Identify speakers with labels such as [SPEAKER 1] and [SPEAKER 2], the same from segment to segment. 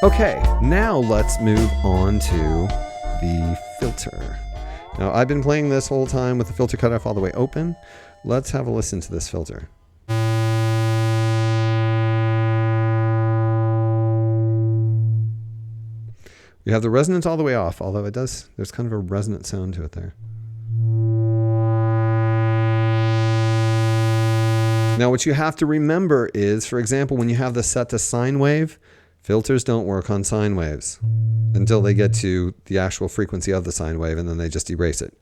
[SPEAKER 1] Okay, now let's move on to the filter. Now, I've been playing this whole time with the filter cut off all the way open. Let's have a listen to this filter. We have the resonance all the way off, although there's kind of a resonant sound to it there. Now, what you have to remember is, for example, when you have this set to sine wave, filters don't work on sine waves until they get to the actual frequency of the sine wave, and then they just erase it.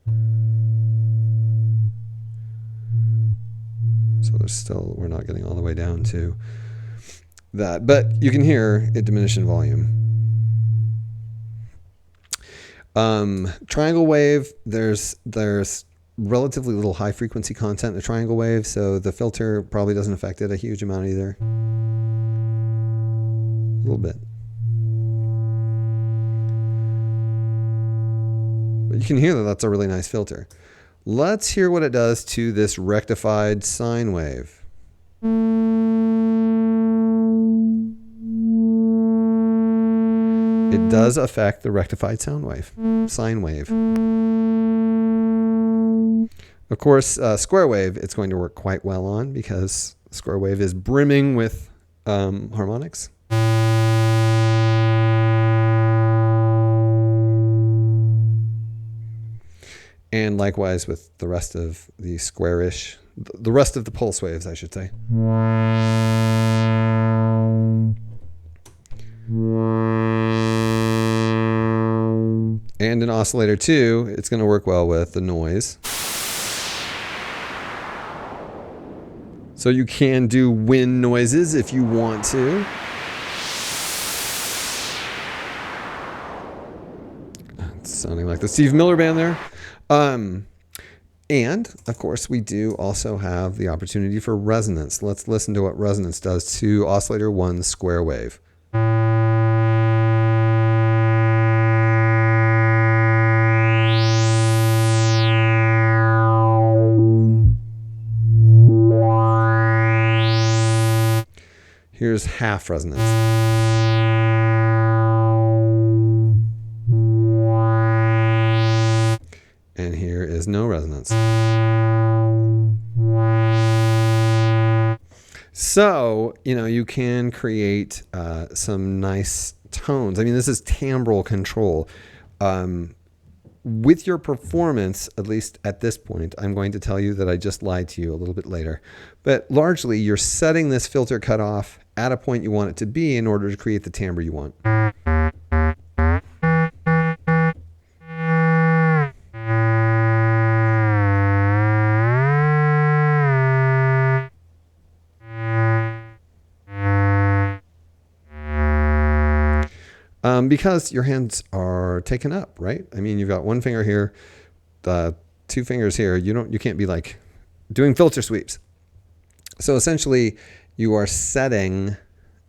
[SPEAKER 1] So we're not getting all the way down to that, but you can hear it diminish in volume. Triangle wave, there's relatively little high frequency content in the triangle wave, so the filter probably doesn't affect it a huge amount either. A little bit. But you can hear that that's a really nice filter. Let's hear what it does to this rectified sine wave. It does affect the rectified sine wave. Of course, square wave, it's going to work quite well on because square wave is brimming with harmonics. And likewise with the rest of the squarish, the rest of the pulse waves, I should say. And in oscillator 2, it's going to work well with the noise. So you can do wind noises if you want to. It's sounding like the Steve Miller Band there. And, of course, we do also have the opportunity for resonance. Let's listen to what resonance does to oscillator 1's square wave. Here's half resonance. And here is no resonance. So, you can create some nice tones. I mean, this is timbral control. With your performance, at least at this point, I'm going to tell you that I just lied to you a little bit later. But largely, you're setting this filter cutoff at a point you want it to be in order to create the timbre you want. Because your hands are taken up, right? I mean, you've got one finger here, two fingers here. You can't be like doing filter sweeps. So essentially, you are setting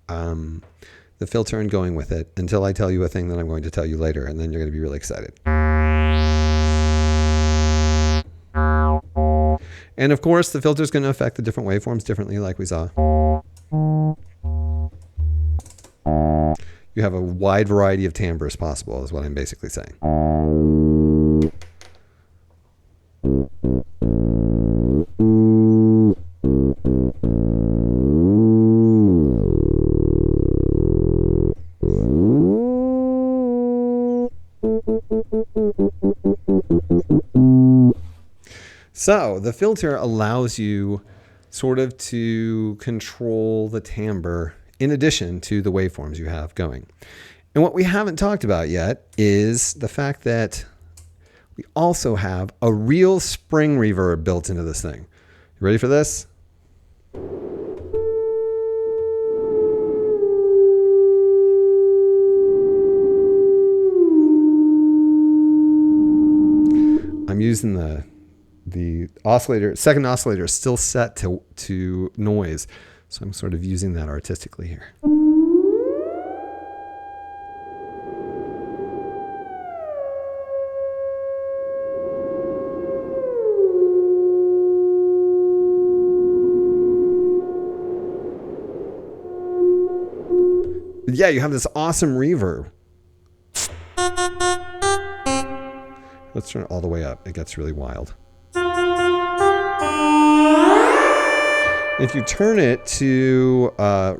[SPEAKER 1] the filter and going with it until I tell you a thing that I'm going to tell you later, and then you're going to be really excited. And of course, the filter is going to affect the different waveforms differently, like we saw. You have a wide variety of timbres possible, is what I'm basically saying. So the filter allows you sort of to control the timbre in addition to the waveforms you have going. And what we haven't talked about yet is the fact that we also have a real spring reverb built into this thing. You ready for this? I'm using the oscillator, second oscillator is still set to noise. So I'm sort of using that artistically here. Yeah, you have this awesome reverb. Let's turn it all the way up. It gets really wild. If you turn it to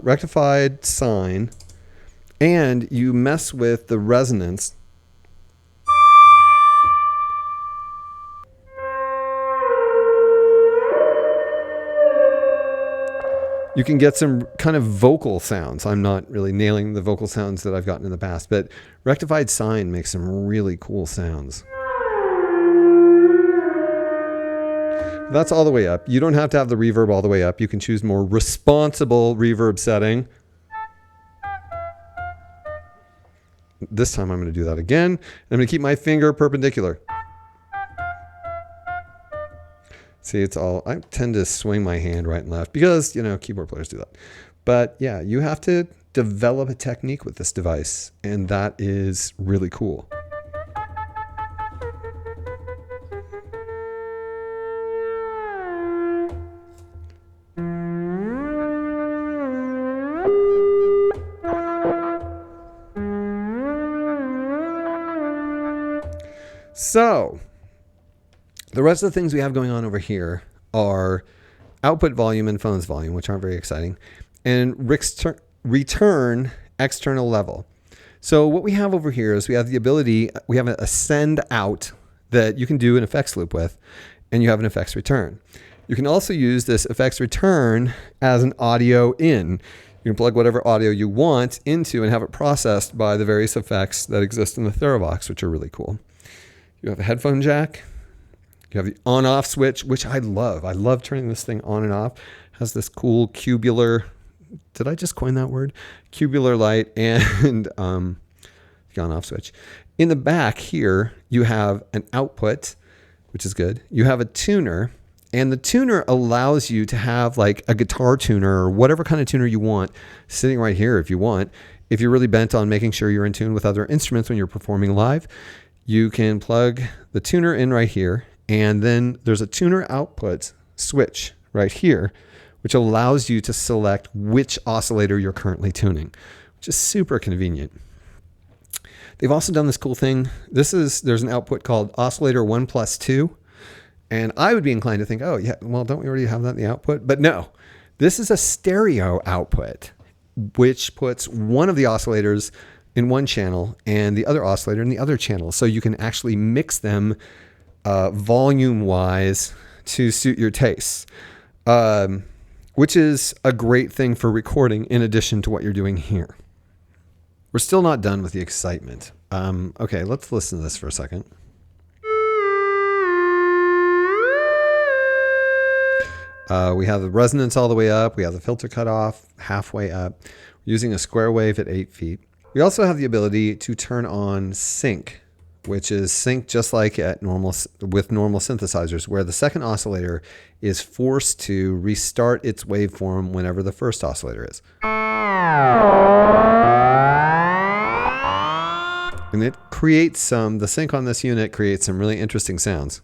[SPEAKER 1] rectified sine and you mess with the resonance, you can get some kind of vocal sounds. I'm not really nailing the vocal sounds that I've gotten in the past, but rectified sine makes some really cool sounds. That's all the way up. You don't have to have the reverb all the way up. You can choose more responsible reverb setting. This time I'm going to do that again. I'm going to keep my finger perpendicular. See, it's all, I tend to swing my hand right and left because, you know, keyboard players do that. But yeah, you have to develop a technique with this device, and that is really cool. So, the rest of the things we have going on over here are output volume and phones volume, which aren't very exciting, and return external level. So what we have over here is we have the ability, we have a send out that you can do an effects loop with, and you have an effects return. You can also use this effects return as an audio in. You can plug whatever audio you want into and have it processed by the various effects that exist in the Therevox, which are really cool. You have a headphone jack. You have the on-off switch, which I love. I love turning this thing on and off. It has this cool cubular, did I just coin that word? Cubular light and the on-off switch. In the back here, you have an output, which is good. You have a tuner, and the tuner allows you to have like a guitar tuner or whatever kind of tuner you want sitting right here if you want. If you're really bent on making sure you're in tune with other instruments when you're performing live, you can plug the tuner in right here, and then there's a tuner output switch right here, which allows you to select which oscillator you're currently tuning, which is super convenient. They've also done this cool thing. There's an output called oscillator 1+2, and I would be inclined to think, oh yeah, well, don't we already have that in the output? But no, this is a stereo output, which puts one of the oscillators in one channel and the other oscillator in the other channel. So you can actually mix them volume-wise to suit your tastes, which is a great thing for recording in addition to what you're doing here. We're still not done with the excitement. Okay, let's listen to this for a second. We have the resonance all the way up. We have the filter cut off halfway up. We're using a square wave at 8 feet. We also have the ability to turn on sync, which is sync just like with normal synthesizers, where the second oscillator is forced to restart its waveform whenever the first oscillator is. And it creates the sync on this unit creates some really interesting sounds.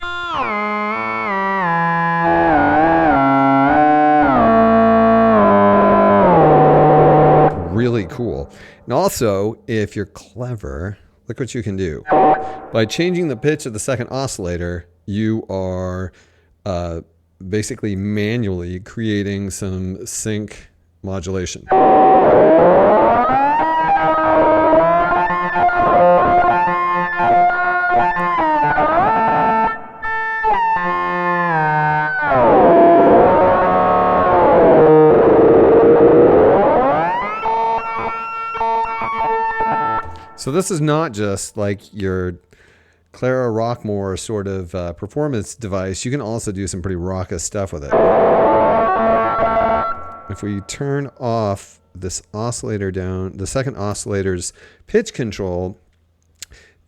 [SPEAKER 1] Really cool. And also, if you're clever, look what you can do. By changing the pitch of the second oscillator, you are basically manually creating some sync modulation. So this is not just like your Clara Rockmore sort of performance device. You can also do some pretty raucous stuff with it. If we turn off this oscillator down, the second oscillator's pitch control,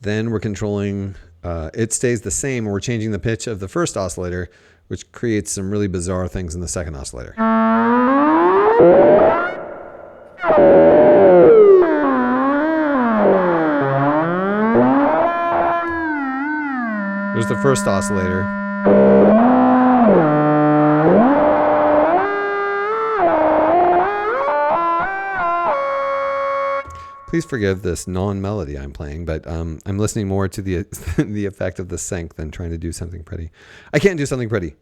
[SPEAKER 1] then we're controlling, it stays the same, and we're changing the pitch of the first oscillator, which creates some really bizarre things in the second oscillator. There's the first oscillator. Please forgive this non-melody I'm playing, but I'm listening more to the the effect of the sync than trying to do something pretty. I can't do something pretty.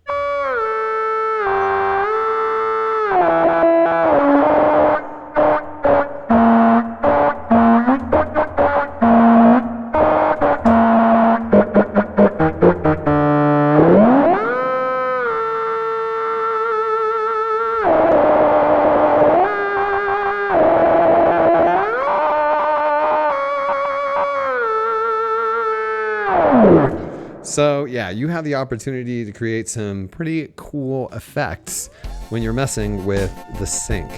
[SPEAKER 1] So yeah, you have the opportunity to create some pretty cool effects when you're messing with the sync.